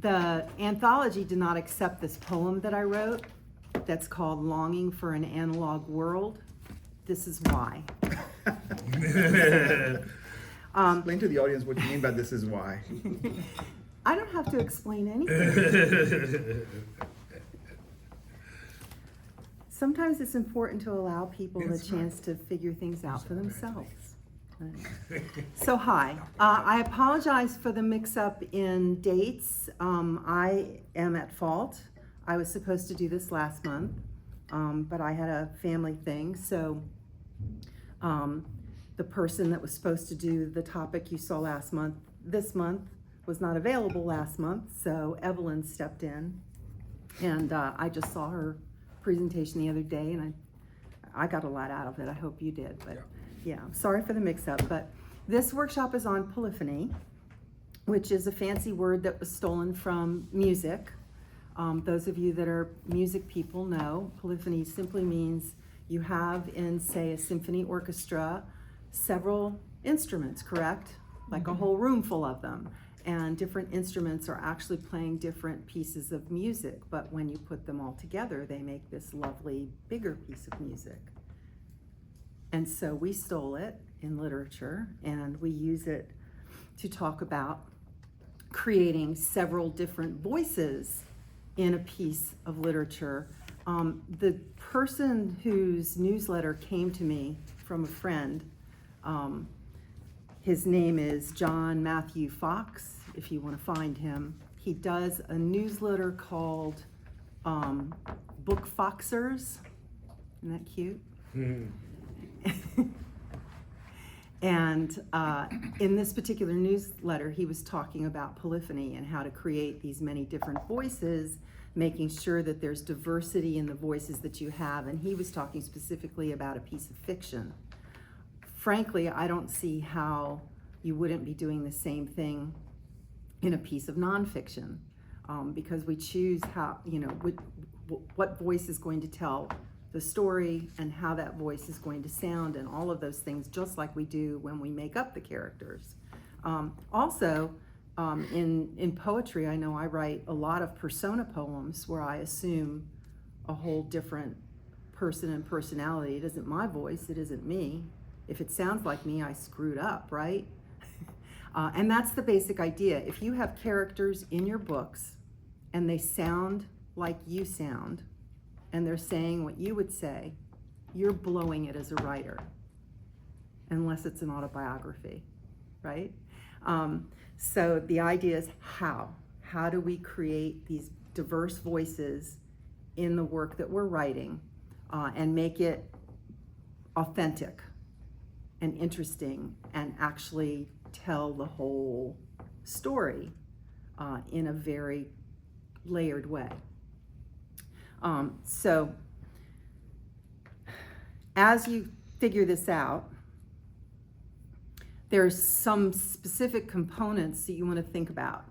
The anthology did not accept this poem that I wrote that's called Longing for an Analog World. This is why. Explain to the audience what you mean by this is why. I don't have to explain anything. Sometimes it's important to allow people the chance to figure things out for themselves. So hi, I apologize for the mix-up in dates. I am at fault. I was supposed to do this last month, but I had a family thing, so the person that was supposed to do the topic you saw last month, this month, was not available last month, so Evelyn stepped in, and I just saw her presentation the other day, and I got a lot out of it. I hope you did, but yeah, sorry for the mix-up. But this workshop is on polyphony, which is a fancy word that was stolen from music. Those of you that are music people know polyphony simply means you have in, say, a symphony orchestra several instruments, correct? Like a whole room full of them. And different instruments are actually playing different pieces of music, but when you put them all together, they make this lovely, bigger piece of music. And so we stole it in literature, and we use it to talk about creating several different voices in a piece of literature. The person whose newsletter came to me from a friend, his name is John Matthew Fox, if you want to find him. He does a newsletter called Book Foxers. Isn't that cute? And in this particular newsletter, he was talking about polyphony and how to create these many different voices, making sure that there's diversity in the voices that you have. And he was talking specifically about a piece of fiction. Frankly, I don't see how you wouldn't be doing the same thing in a piece of nonfiction, because we choose how, what voice is going to tell the story and how that voice is going to sound and all of those things, just like we do when we make up the characters. Also, in poetry, I know I write a lot of persona poems where I assume a whole different person and personality. It isn't my voice, it isn't me. If it sounds like me, I screwed up, right? And that's the basic idea. If you have characters in your books and they sound like you sound, and they're saying what you would say, you're blowing it as a writer, unless it's an autobiography, right? So the idea is how do we create these diverse voices in the work that we're writing and make it authentic and interesting and actually tell the whole story in a very layered way. So as you figure this out, there's some specific components that you want to think about.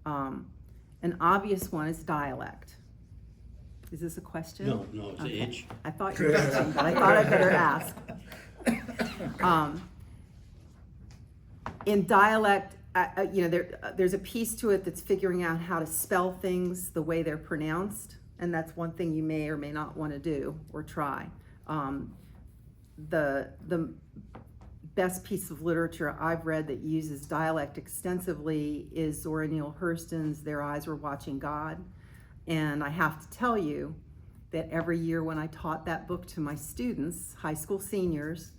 An obvious one is dialect. Is this a question? No, it's Okay. an itch. I thought you were itching, but I thought I'd better ask. In dialect, there's a piece to it that's figuring out how to spell things the way they're pronounced, and that's one thing you may or may not want to do or try. The best piece of literature I've read that uses dialect extensively is Zora Neale Hurston's Their Eyes Were Watching God. And I have to tell you that every year when I taught that book to my students, high school seniors,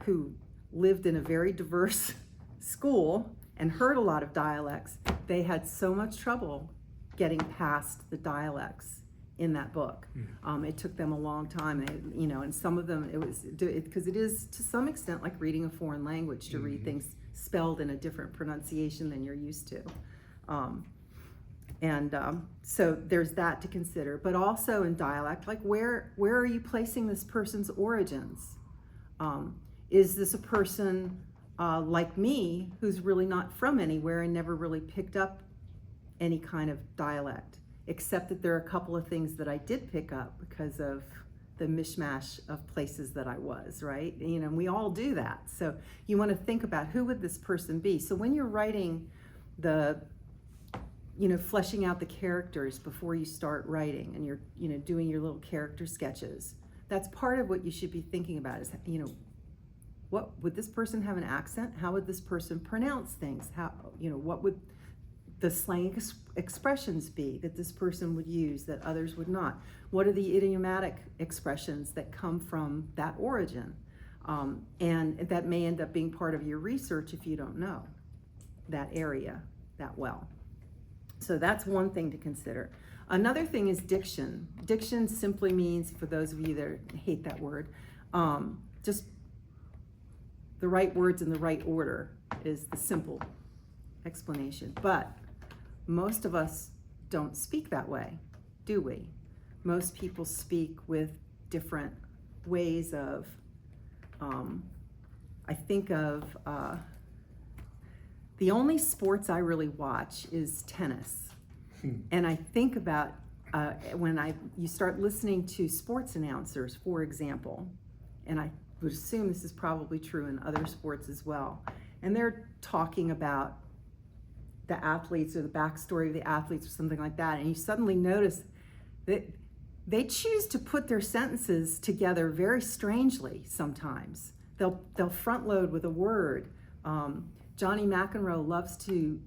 who lived in a very diverse school and heard a lot of dialects, they had so much trouble getting past the dialects in that book. It took them a long time, and some of them, because it is to some extent like reading a foreign language, to read things spelled in a different pronunciation than you're used to. So there's that to consider, but also in dialect, like where are you placing this person's origins? Is this a person like me who's really not from anywhere and never really picked up any kind of dialect, except that there are a couple of things that I did pick up because of the mishmash of places that I was, right? We all do that. So you want to think about who would this person be? So when you're writing the fleshing out the characters before you start writing, and you're, doing your little character sketches. That's part of what you should be thinking about is, what would this person have an accent? How would this person pronounce things? How, what would the slang expressions be that this person would use that others would not? What are the idiomatic expressions that come from that origin? And that may end up being part of your research if you don't know that area that well. So that's one thing to consider. Another thing is diction. Diction simply means, for those of you that hate that word, just the right words in the right order is the simple explanation. But most of us don't speak that way, do we? Most people speak with different ways of, I think of, the only sports I really watch is tennis. And I think about when you start listening to sports announcers, for example, and I would assume this is probably true in other sports as well, and they're talking about the athletes or the backstory of the athletes or something like that, and you suddenly notice that they choose to put their sentences together very strangely sometimes. They'll front load with a word. Johnny McEnroe loves to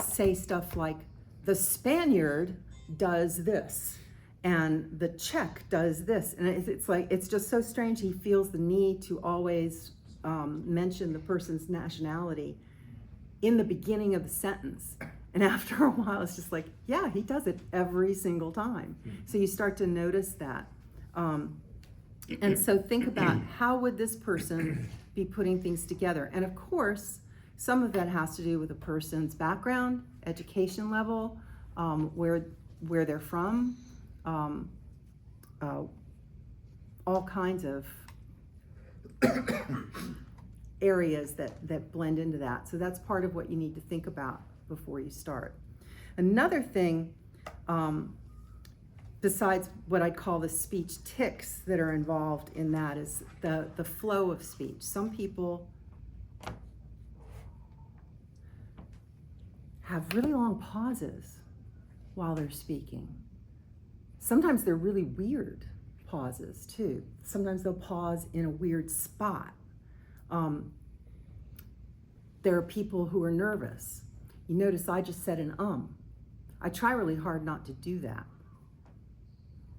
say stuff like, the Spaniard does this, and the Czech does this. And it's just so strange. He feels the need to always mention the person's nationality in the beginning of the sentence. And after a while, it's just like, yeah, he does it every single time. So you start to notice that. And so think about, how would this person be putting things together? And of course, some of that has to do with a person's background, education level, where they're from, all kinds of areas that blend into that. So that's part of what you need to think about before you start. Another thing, besides what I call the speech tics that are involved in that, is the flow of speech. Some people have really long pauses while they're speaking. Sometimes they're really weird pauses too. Sometimes they'll pause in a weird spot. There are people who are nervous. You notice I just said an I try really hard not to do that.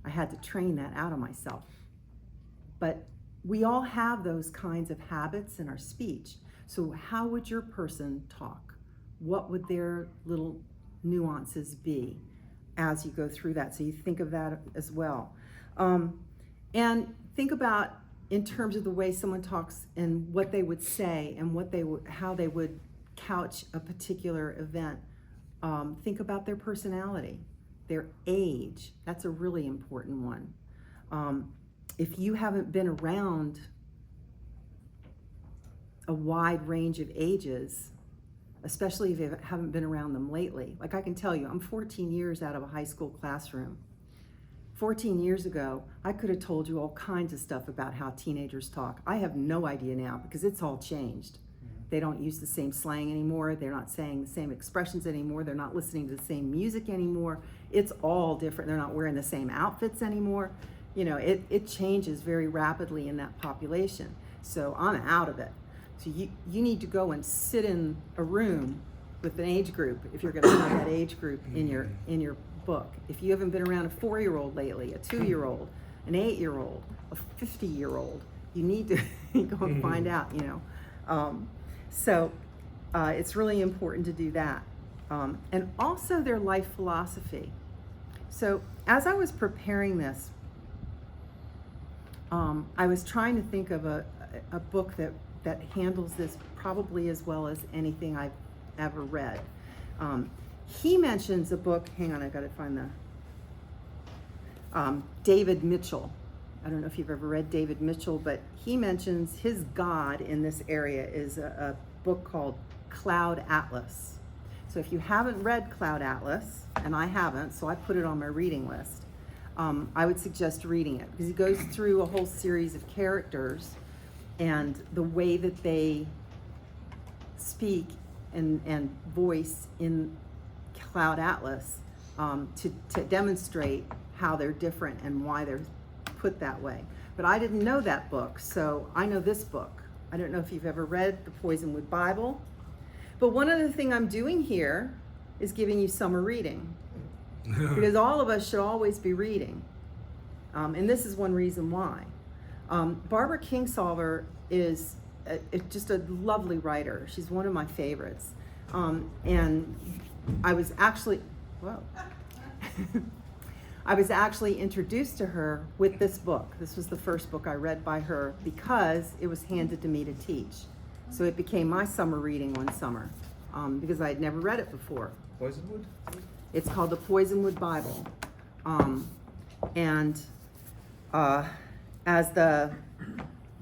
I had to train that out of myself. But we all have those kinds of habits in our speech. So how would your person talk? What would their little nuances be as you go through that? So you think of that as well. And think about, in terms of the way someone talks and what they would say and how they would couch a particular event. Think about their personality, their age. That's a really important one. If you haven't been around a wide range of ages, especially if you haven't been around them lately, like I can tell you, I'm 14 years out of a high school classroom. 14 years ago, I could have told you all kinds of stuff about how teenagers talk. I have no idea now because it's all changed. They don't use the same slang anymore. They're not saying the same expressions anymore. They're not listening to the same music anymore. It's all different. They're not wearing the same outfits anymore. It changes very rapidly in that population. So I'm out of it. So you need to go and sit in a room with an age group if you're going to have that age group in your book. If you haven't been around a 4-year-old lately, a 2-year-old, an 8-year-old, a 50-year-old, you need to go and find out, So it's really important to do that. And also their life philosophy. So as I was preparing this, I was trying to think of a book that handles this probably as well as anything I've ever read. He mentions a book, hang on, I've got to find the, David Mitchell. I don't know if you've ever read David Mitchell, but he mentions his God in this area is a book called Cloud Atlas. So if you haven't read Cloud Atlas, and I haven't, so I put it on my reading list, I would suggest reading it because he goes through a whole series of characters and the way that they speak and voice in Cloud Atlas to demonstrate how they're different and why they're put that way. But I didn't know that book, so I know this book. I don't know if you've ever read the Poisonwood Bible, but one other thing I'm doing here is giving you summer reading, because all of us should always be reading, and this is one reason why. Barbara Kingsolver is just a lovely writer. She's one of my favorites, and I was actually, whoa. I was actually introduced to her with this book. This was the first book I read by her because it was handed to me to teach. So it became my summer reading one summer because I had never read it before. Poisonwood? It's called the Poisonwood Bible. As the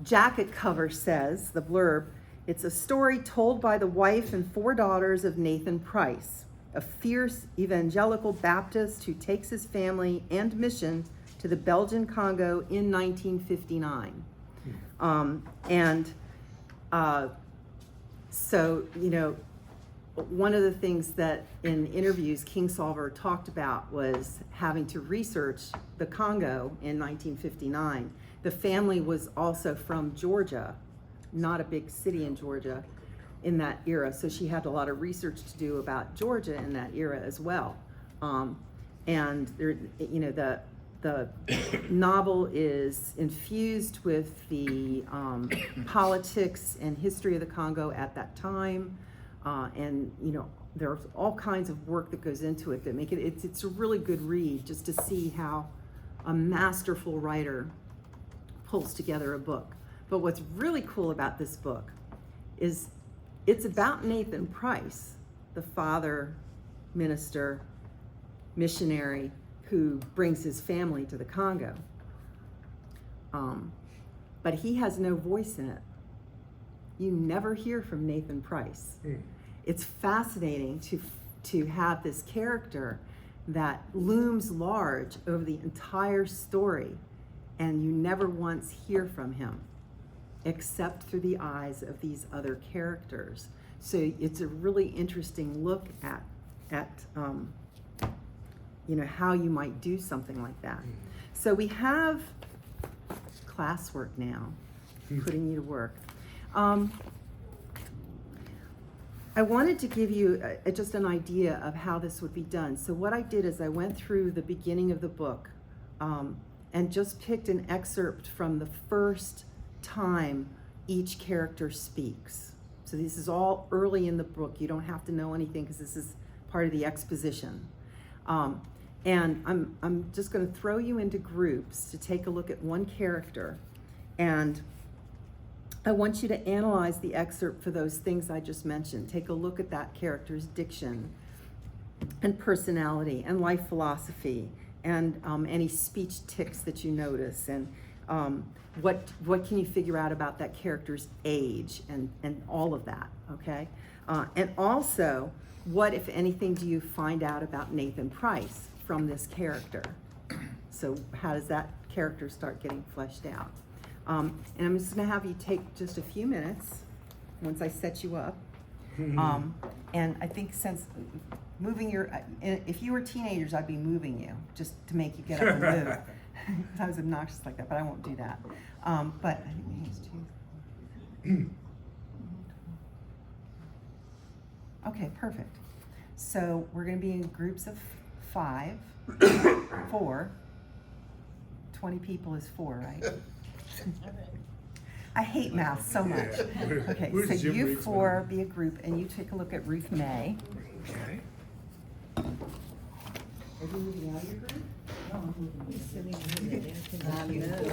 jacket cover says, the blurb, it's a story told by the wife and 4 daughters of Nathan Price, a fierce evangelical Baptist who takes his family and mission to the Belgian Congo in 1959. So, you know, one of the things that in interviews Kingsolver talked about was having to research the Congo in 1959. The family was also from Georgia, not a big city in Georgia in that era, so she had a lot of research to do about Georgia in that era as well. And there, you know, the novel is infused with the politics and history of the Congo at that time, and you know, there's all kinds of work that goes into it that make it. It's a really good read just to see how a masterful writer pulls together a book. But what's really cool about this book is it's about Nathan Price, the father, minister, missionary who brings his family to the Congo. But he has no voice in it. You never hear from Nathan Price. It's fascinating to have this character that looms large over the entire story, and you never once hear from him, except through the eyes of these other characters. So it's a really interesting look at you know, how you might do something like that. So we have classwork now, putting you to work. I wanted to give you just an idea of how this would be done. So what I did is I went through the beginning of the book and just picked an excerpt from the first time each character speaks. So this is all early in the book. You don't have to know anything because this is part of the exposition. And I'm just going to throw you into groups to take a look at one character, and I want you to analyze the excerpt for those things I just mentioned. Take a look at that character's diction and personality and life philosophy and any speech tics that you notice, and what can you figure out about that character's age and all of that, okay? And also, what, if anything, do you find out about Nathan Price from this character? So how does that character start getting fleshed out? And I'm just gonna have you take just a few minutes once I set you up. And I think since moving if you were teenagers, I'd be moving you just to make you get up and move. I was obnoxious like that, but I won't do that. But I think we used to. Okay, perfect. So we're gonna be in groups of 5, 4. 20 people is 4, right? I hate math so much. Okay, so you 4 be a group, and you take a look at Ruth May. Okay. Are you moving out of your group? No, I'm moving.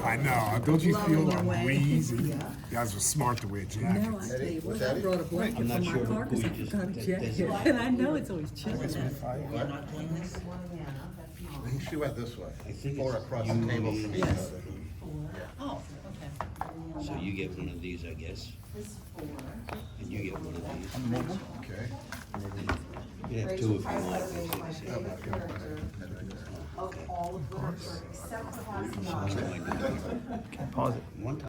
I know. Don't you feel uneasy? You guys were smart to wear jackets. No, I tell you what, I brought a blanket from my car because I forgot a jacket. And I know it's always chilly. You're not doing this? She went this way, I think or it's across the table from each Yes. other. Oh, okay. So you get one of these, I guess, This 4. and you get one of these. Okay. You have 2 if you want. Of all of literature, except for Something like that. Pause it. One time.